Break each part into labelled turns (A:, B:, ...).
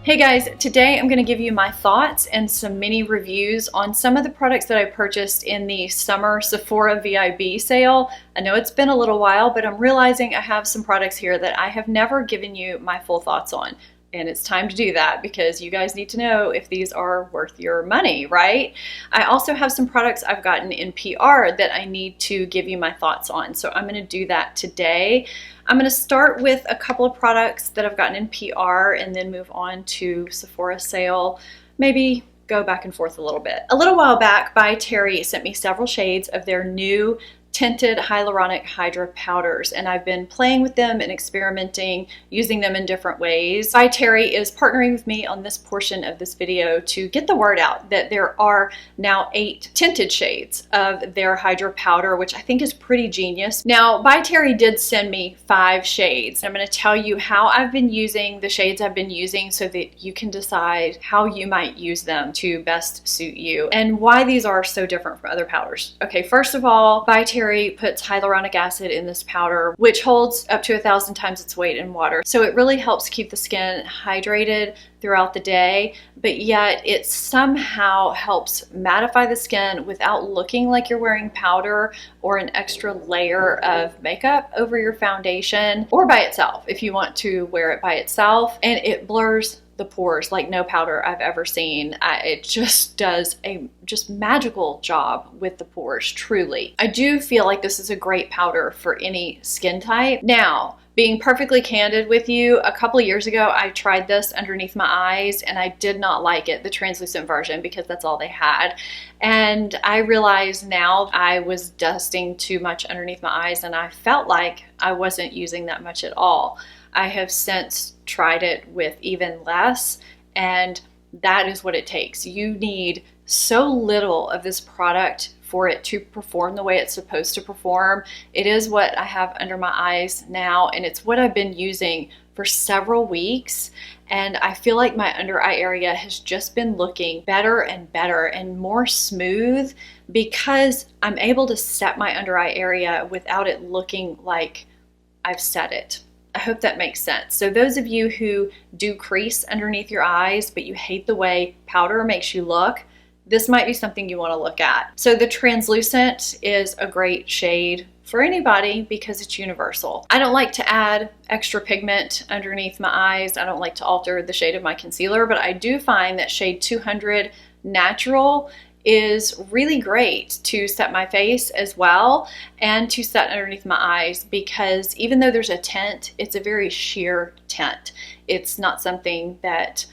A: Hey guys, today I'm going to give you my thoughts and some mini reviews on some of the products that I purchased in the summer Sephora VIB sale. I know it's been a little while, but I'm realizing I have some products here that I have never given you my full thoughts on. And it's time to do that because you guys need to know if these are worth your money, right? I also have some products I've gotten in PR that I need to give you my thoughts on. So I'm going to do that today. I'm going to start with a couple of products that I've gotten in PR and then move on to Sephora sale. Maybe go back and forth a little bit. A little while back, By Terry sent me several shades of their new tinted hyaluronic hydra powders, and I've been playing with them and experimenting, using them in different ways. By Terry is partnering with me on this portion of this video to get the word out that there are now 8 tinted shades of their hydra powder, which I think is pretty genius. Now, By Terry did send me 5 shades. I'm going to tell you how I've been using the shades I've been using so that you can decide how you might use them to best suit you and why these are so different from other powders. Okay, first of all, By Terry puts hyaluronic acid in this powder, which holds up to 1,000 times its weight in water. So it really helps keep the skin hydrated throughout the day, but yet it somehow helps mattify the skin without looking like you're wearing powder or an extra layer of makeup over your foundation, or by itself if you want to wear it by itself. And it blurs the pores like no powder I've ever seen. It just does a magical job with the pores, truly. I do feel like this is a great powder for any skin type. Now, being perfectly candid with you, a couple of years ago I tried this underneath my eyes and I did not like it, the translucent version, because that's all they had. And I realized now I was dusting too much underneath my eyes and I felt like I wasn't using that much at all. I have since tried it with even less, and that is what it takes. You need so little of this product for it to perform the way it's supposed to perform. It is what I have under my eyes now, and it's what I've been using for several weeks, and I feel like my under eye area has just been looking better and better and more smooth because I'm able to set my under eye area without it looking like I've set it. I hope that makes sense. So those of you who do crease underneath your eyes, but you hate the way powder makes you look, this might be something you want to look at. So the translucent is a great shade for anybody because it's universal. I don't like to add extra pigment underneath my eyes. I don't like to alter the shade of my concealer, but I do find that shade 200 Natural is really great to set my face as well and to set underneath my eyes, because even though there's a tint, it's a very sheer tint. It's not something that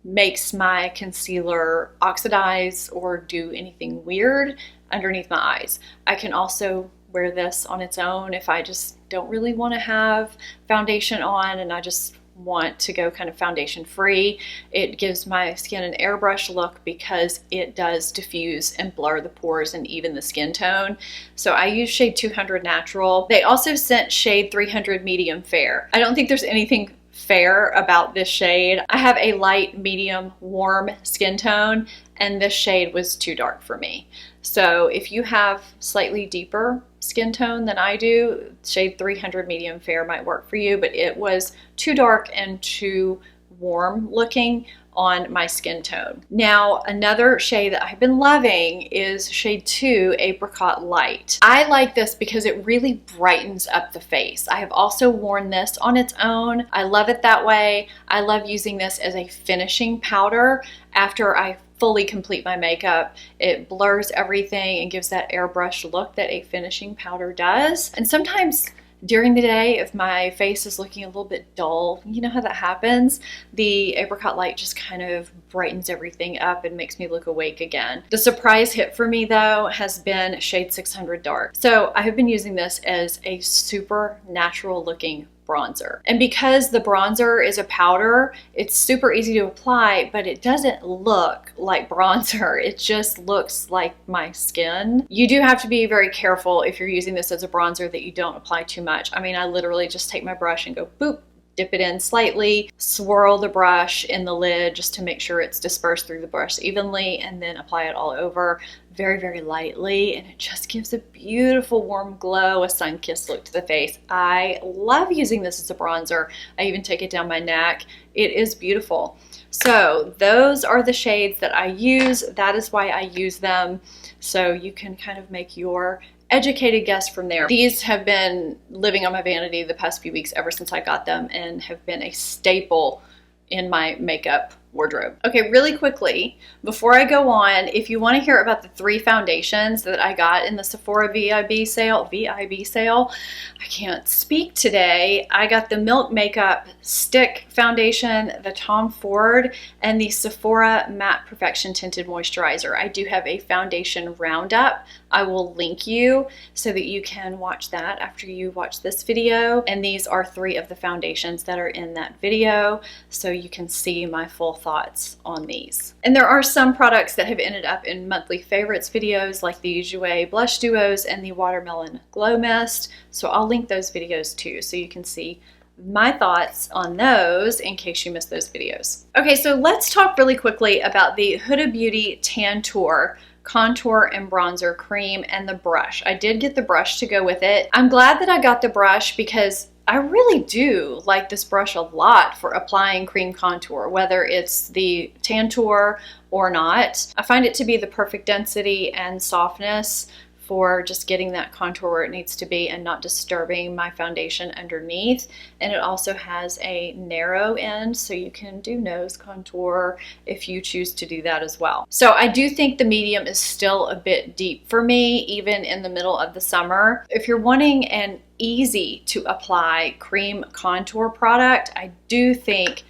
A: makes my concealer oxidize or do anything weird underneath my eyes. I can also wear this on its own if I just don't really want to have foundation on and I just want to go kind of foundation free. It gives my skin an airbrush look because it does diffuse and blur the pores and even the skin tone. So I use shade 200 Natural. They also sent shade 300 Medium Fair. I don't think there's anything fair about this shade. I have a light, medium, warm skin tone, and this shade was too dark for me. So if you have slightly deeper skin tone than I do, shade 300 Medium Fair might work for you, but it was too dark and too warm looking on my skin tone. Now, another shade that I've been loving is shade 2 Apricot Light. I like this because it really brightens up the face. I have also worn this on its own. I love it that way. I love using this as a finishing powder after I fully complete my makeup. It blurs everything and gives that airbrush look that a finishing powder does. And sometimes during the day, if my face is looking a little bit dull, you know how that happens, the Apricot Light just kind of brightens everything up and makes me look awake again. The surprise hit for me though has been shade 600 Dark. So I have been using this as a super natural looking bronzer. And because the bronzer is a powder, it's super easy to apply, but it doesn't look like bronzer. It just looks like my skin. You do have to be very careful if you're using this as a bronzer that you don't apply too much. I mean, I literally just take my brush and go boop dip it in slightly, swirl the brush in the lid just to make sure it's dispersed through the brush evenly, and then apply it all over very, very lightly. And it just gives a beautiful warm glow, a sun-kissed look to the face. I love using this as a bronzer. I even take it down my neck. It is beautiful. So those are the shades that I use. That is why I use them. So you can kind of make your educated guess from there. These have been living on my vanity the past few weeks ever since I got them, and have been a staple in my makeup wardrobe. Okay, really quickly, before I go on, if you want to hear about the 3 foundations that I got in the Sephora VIB sale, I can't speak today. I got the Milk Makeup Stick Foundation, the Tom Ford, and the Sephora Matte Perfection Tinted Moisturizer. I do have a foundation roundup. I will link you so that you can watch that after you watch this video. And these are 3 of the foundations that are in that video, so you can see my full thoughts on these. And there are some products that have ended up in monthly favorites videos, like the Ouai Blush Duos and the Watermelon Glow Mist. So I'll link those videos too, so you can see my thoughts on those in case you missed those videos. Okay, so let's talk really quickly about the Huda Beauty Tantour contour and bronzer cream and the brush. I did get the brush to go with it. I'm glad that I got the brush because I really do like this brush a lot for applying cream contour, whether it's the Tantour or not. I find it to be the perfect density and softness for just getting that contour where it needs to be and not disturbing my foundation underneath. And it also has a narrow end, so you can do nose contour if you choose to do that as well. So I do think the medium is still a bit deep for me, even in the middle of the summer. If you're wanting an easy to apply cream contour product, I do think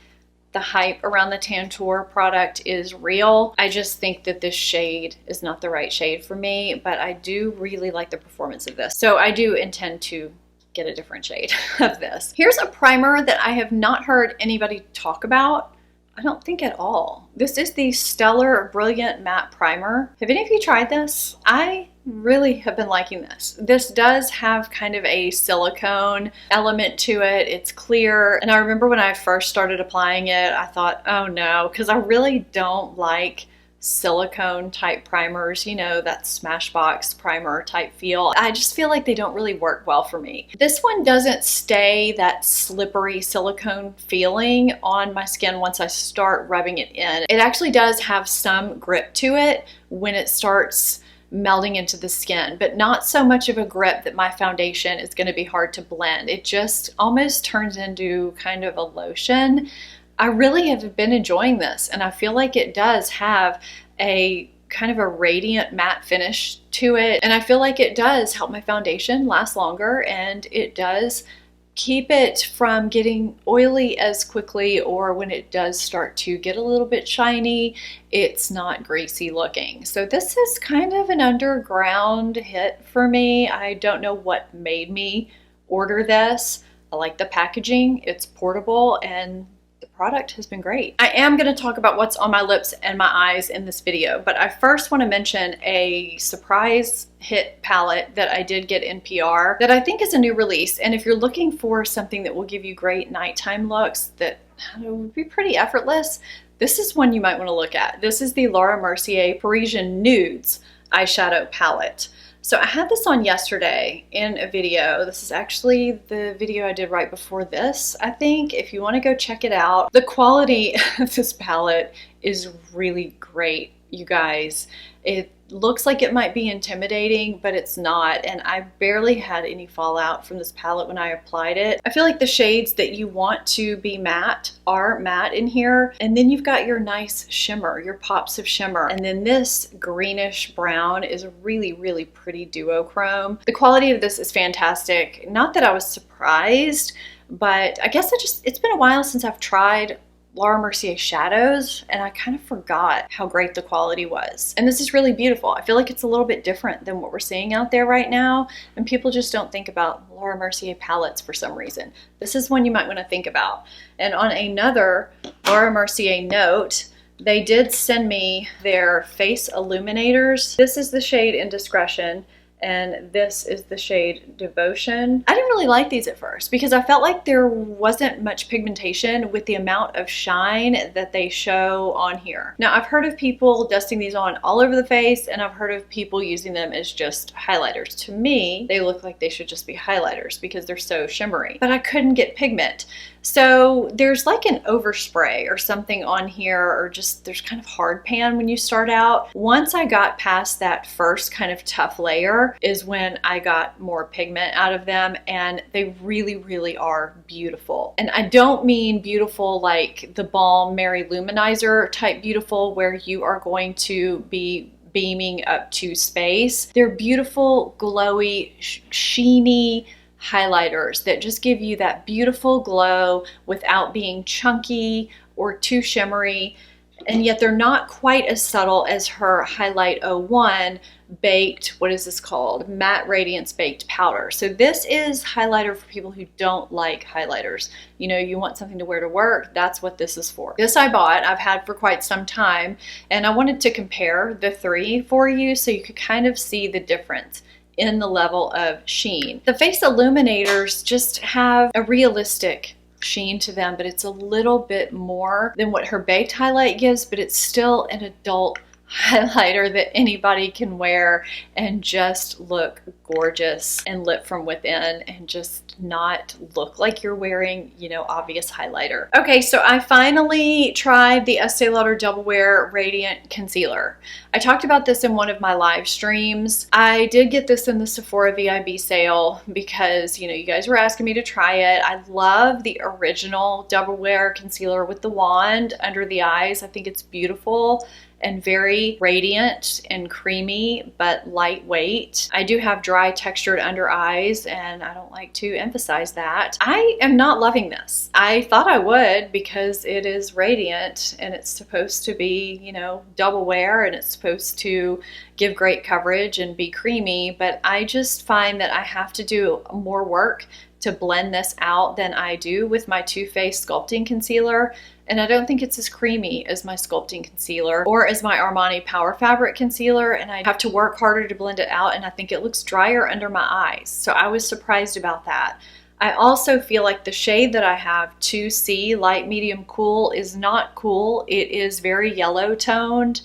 A: the hype around the Tantour product is real. I just think that this shade is not the right shade for me, but I do really like the performance of this. So I do intend to get a different shade of this. Here's a primer that I have not heard anybody talk about. I don't think at all. This is the Stellar Brilliant Matte Primer. Have any of you tried this? I really have been liking this. This does have kind of a silicone element to it. It's clear. And I remember when I first started applying it, I thought, oh no, because I really don't like silicone type primers, you know, that Smashbox primer type feel. I just feel like they don't really work well for me. This one doesn't stay that slippery silicone feeling on my skin once I start rubbing it in. It actually does have some grip to it when it starts melding into the skin, but not so much of a grip that my foundation is going to be hard to blend. It just almost turns into kind of a lotion. I really have been enjoying this, and I feel like it does have a kind of a radiant matte finish to it, and I feel like it does help my foundation last longer, and it does keep it from getting oily as quickly, or when it does start to get a little bit shiny, it's not greasy looking. So this is kind of an underground hit for me. I don't know what made me order this. I like the packaging, it's portable, and the product has been great. I am going to talk about what's on my lips and my eyes in this video, but I first want to mention a surprise hit palette that I did get in PR that I think is a new release. And if you're looking for something that will give you great nighttime looks that would be pretty effortless, this is one you might want to look at. This is the Laura Mercier Parisian Nudes eyeshadow palette. So I had this on yesterday in a video. This is actually the video I did right before this, I think, if you want to go check it out. The quality of this palette is really great, you guys. It looks like it might be intimidating, but it's not, and I barely had any fallout from this palette when I applied it. I feel like the shades that you want to be matte are matte in here, and then you've got your nice shimmer, your pops of shimmer, and then this greenish brown is a really, really pretty duochrome. The quality of this is fantastic. Not that I was surprised, but I guess it's been a while since I've tried Laura Mercier shadows, and I kind of forgot how great the quality was. And this is really beautiful. I feel like it's a little bit different than what we're seeing out there right now, and people just don't think about Laura Mercier palettes for some reason. This is one you might want to think about. And on another Laura Mercier note, they did send me their face illuminators. This is the shade Indiscretion, and this is the shade Devotion. I didn't really like these at first because I felt like there wasn't much pigmentation with the amount of shine that they show on here. Now, I've heard of people dusting these on all over the face, and I've heard of people using them as just highlighters. To me, they look like they should just be highlighters because they're so shimmery, but I couldn't get pigment. So there's like an overspray or something on here, or just there's kind of hard pan when you start out. Once I got past that first kind of tough layer is when I got more pigment out of them, and they really, really are beautiful. And I don't mean beautiful like the Balm Mary Luminizer type beautiful where you are going to be beaming up to space. They're beautiful, glowy, sheeny highlighters that just give you that beautiful glow without being chunky or too shimmery, and yet they're not quite as subtle as her Highlight 01 baked, what is this called? Matte Radiance Baked Powder. So this is highlighter for people who don't like highlighters. You know, you want something to wear to work, that's what this is for. This I bought, I've had for quite some time, and I wanted to compare the three for you so you could kind of see the difference in the level of sheen. The face illuminators just have a realistic sheen to them, but it's a little bit more than what her baked highlight gives, but it's still an adult highlighter that anybody can wear and just look gorgeous and lit from within and just not look like you're wearing, you know, obvious highlighter. Okay, so I finally tried the Estee Lauder Double Wear Radiant Concealer. I talked about this in one of my live streams. I did get this in the Sephora VIB sale because, you know, you guys were asking me to try it. I love the original Double Wear Concealer with the wand under the eyes. I think it's beautiful and very radiant and creamy, but lightweight. I do have dry textured under eyes, and I don't like to emphasize that. I am not loving this. I thought I would because it is radiant and it's supposed to be, you know, double wear, and it's supposed to give great coverage and be creamy, but I just find that I have to do more work to blend this out than I do with my Too Faced Sculpting Concealer. And I don't think it's as creamy as my Sculpting Concealer or as my Armani Power Fabric Concealer, and I have to work harder to blend it out, and I think it looks drier under my eyes. So I was surprised about that. I also feel like the shade that I have, 2C Light Medium Cool, is not cool. It is very yellow toned,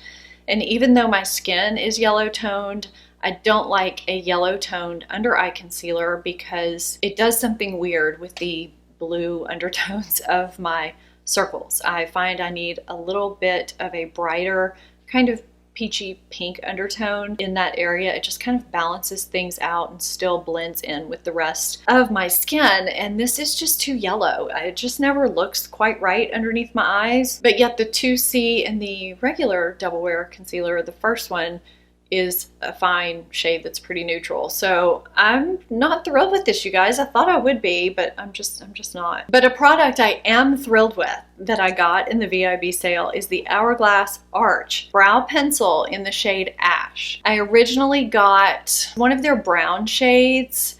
A: and even though my skin is yellow toned, I don't like a yellow toned under eye concealer because it does something weird with the blue undertones of my circles. I find I need a little bit of a brighter kind of peachy pink undertone in that area. It just kind of balances things out and still blends in with the rest of my skin, and this is just too yellow. It just never looks quite right underneath my eyes, but yet the 2C and the regular Double Wear Concealer, the first one, is a fine shade that's pretty neutral. So I'm not thrilled with this, you guys. I thought I would be, but I'm just not. But a product I am thrilled with that I got in the VIB sale is the Hourglass Arch Brow Pencil in the shade Ash. I originally got one of their brown shades,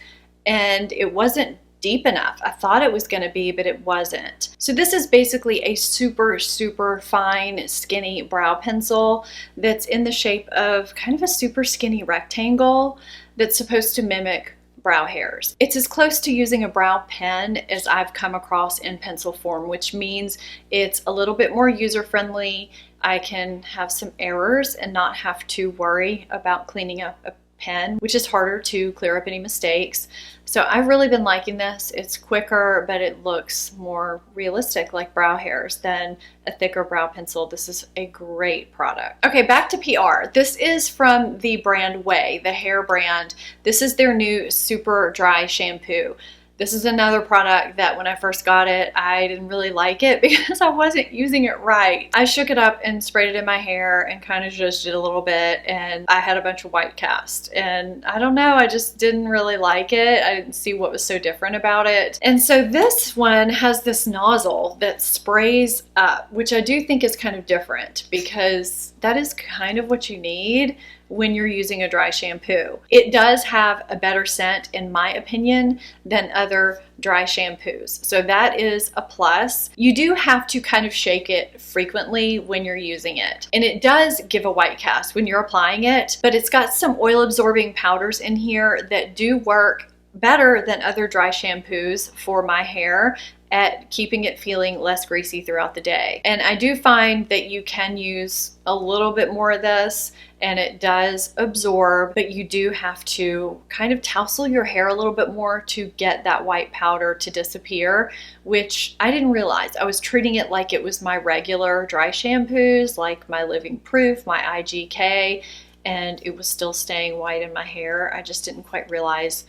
A: and it wasn't deep enough. I thought it was going to be, but it wasn't. So this is basically a super, super fine, skinny brow pencil that's in the shape of kind of a super skinny rectangle that's supposed to mimic brow hairs. It's as close to using a brow pen as I've come across in pencil form, which means it's a little bit more user-friendly. I can have some errors and not have to worry about cleaning up a pen, which is harder to clear up any mistakes. So I've really been liking this. It's quicker, but it looks more realistic, like brow hairs, than a thicker brow pencil. This is a great product. Okay, back to PR. This is from the brand Ouai, the hair brand. This is their new super dry shampoo. This is another product that when I first got it, I didn't really like it because I wasn't using it right. I shook it up and sprayed it in my hair and kind of zhuzhed it a little bit, and I had a bunch of white cast. And I don't know, I just didn't really like it. I didn't see what was so different about it. And so this one has this nozzle that sprays up, which I do think is kind of different because that is kind of what you need when you're using a dry shampoo. It does have a better scent, in my opinion, than other dry shampoos. So that is a plus. You do have to kind of shake it frequently when you're using it. And it does give a white cast when you're applying it, but it's got some oil absorbing powders in here that do work better than other dry shampoos for my hair at keeping it feeling less greasy throughout the day. And I do find that you can use a little bit more of this and it does absorb, but you do have to kind of tousle your hair a little bit more to get that white powder to disappear, which I didn't realize. I was treating it like it was my regular dry shampoos, like my Living Proof, my IGK, and it was still staying white in my hair. I just didn't quite realize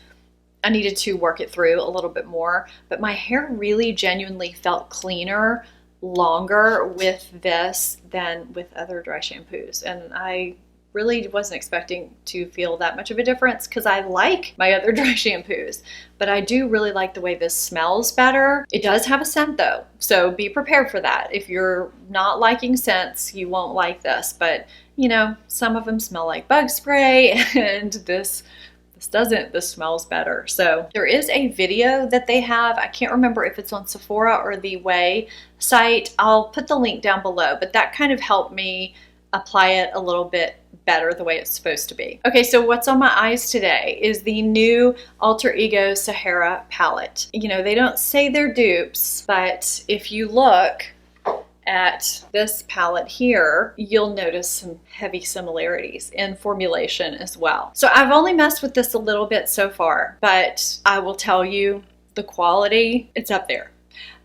A: I needed to work it through a little bit more, but my hair really genuinely felt cleaner, longer with this than with other dry shampoos. And I really wasn't expecting to feel that much of a difference because I like my other dry shampoos, but I do really like the way this smells better. It does have a scent though, so be prepared for that. If you're not liking scents, you won't like this, but you know, some of them smell like bug spray and this doesn't. This smells better. So there is a video that they have. I can't remember if it's on Sephora or the Ouai site. I'll put the link down below, but that kind of helped me apply it a little bit better the way it's supposed to be. Okay, so what's on my eyes today is the new Alter Ego Sahara palette. You know, they don't say they're dupes, but if you look at this palette here, you'll notice some heavy similarities in formulation as well. So I've only messed with this a little bit so far, but I will tell you the quality, it's up there.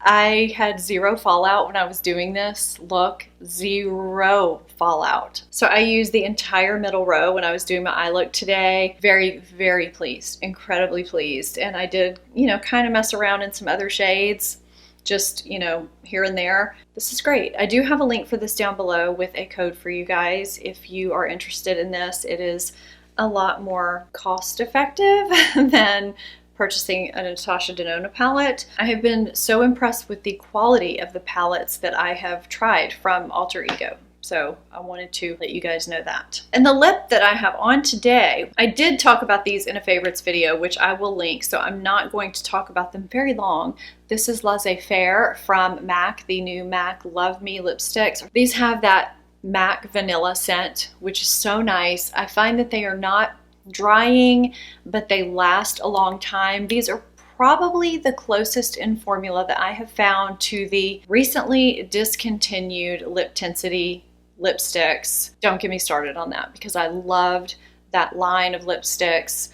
A: I had zero fallout when I was doing this. Look, zero fallout. So I used the entire middle row when I was doing my eye look today. Very, very pleased, incredibly pleased. And I did, you know, kind of mess around in some other shades, just, you know, here and there. This is great. I do have a link for this down below with a code for you guys if you are interested in this. It is a lot more cost effective than purchasing a NATASHA DENONA palette. I have been so impressed with the quality of the palettes that I have tried from Alter Ego. So I wanted to let you guys know that. And the lip that I have on today, I did talk about these in a favorites video, which I will link, so I'm not going to talk about them very long. This is Laissez-Faire from MAC, the new MAC Love Me lipsticks. These have that MAC vanilla scent, which is so nice. I find that they are not drying, but they last a long time. These are probably the closest in formula that I have found to the recently discontinued Lip Tensity lipsticks. Don't get me started on that because I loved that line of lipsticks.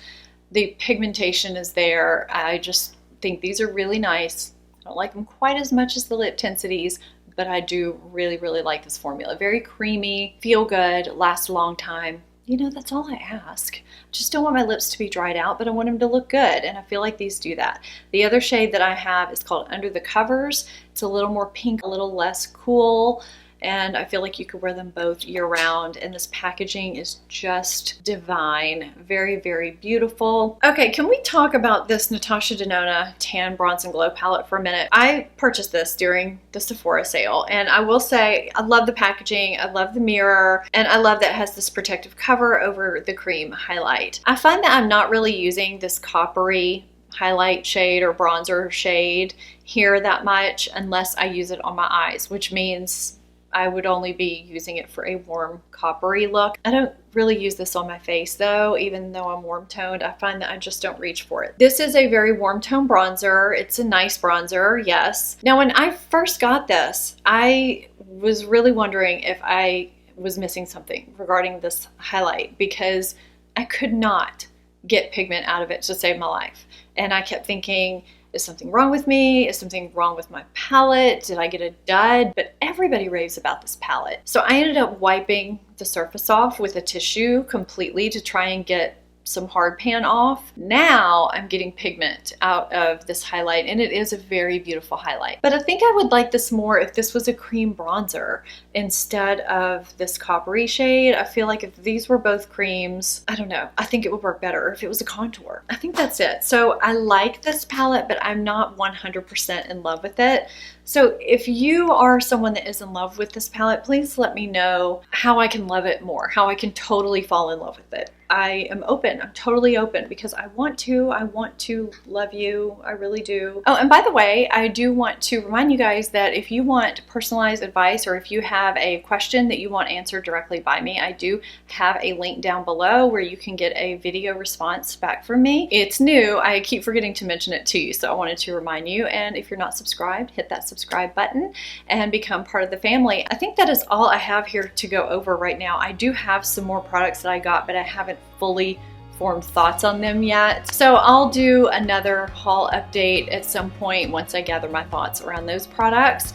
A: The pigmentation is there. I just think these are really nice. I don't like them quite as much as the Lip Tensities, but I do really, really like this formula. Very creamy, feel good, lasts a long time. You know, that's all I ask. I just don't want my lips to be dried out, but I want them to look good, and I feel like these do that. The other shade that I have is called Under the Covers. It's a little more pink, a little less cool, and I feel like you could wear them both year-round, and this packaging is just divine. Very, very beautiful. Okay, can we talk about this NATASHA DENONA Tan Bronze and Glow palette for a minute? I purchased this during the Sephora sale, and I will say I love the packaging, I love the mirror, and I love that it has this protective cover over the cream highlight. I find that I'm not really using this coppery highlight shade or bronzer shade here that much unless I use it on my eyes, which means I would only be using it for a warm coppery look. I don't really use this on my face though, even though I'm warm toned. I find that I just don't reach for it. This is a very warm tone bronzer. It's a nice bronzer, yes. Now when I first got this, I was really wondering if I was missing something regarding this highlight because I could not get pigment out of it to save my life. And I kept thinking, is something wrong with me? Is something wrong with my palette? Did I get a dud? But everybody raves about this palette. So I ended up wiping the surface off with a tissue completely to try and get some hard pan off. Now I'm getting pigment out of this highlight, and it is a very beautiful highlight. But I think I would like this more if this was a cream bronzer instead of this coppery shade. I feel like if these were both creams, I don't know, I think it would work better if it was a contour. I think that's it. So I like this palette, but I'm not 100% in love with it. So if you are someone that is in love with this palette, please let me know how I can love it more, how I can totally fall in love with it. I am open. I'm totally open because I want to love you. I really do. Oh, and by the way, I do want to remind you guys that if you want personalized advice or if you have a question that you want answered directly by me, I do have a link down below where you can get a video response back from me. It's new. I keep forgetting to mention it to you, so I wanted to remind you. And if you're not subscribed, hit that subscribe button and become part of the family. I think that is all I have here to go over right now. I do have some more products that I got, but I haven't fully formed thoughts on them yet. So I'll do another haul update at some point once I gather my thoughts around those products.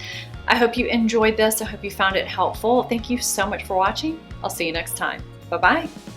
A: I hope you enjoyed this. I hope you found it helpful. Thank you so much for watching. I'll see you next time. Bye-bye.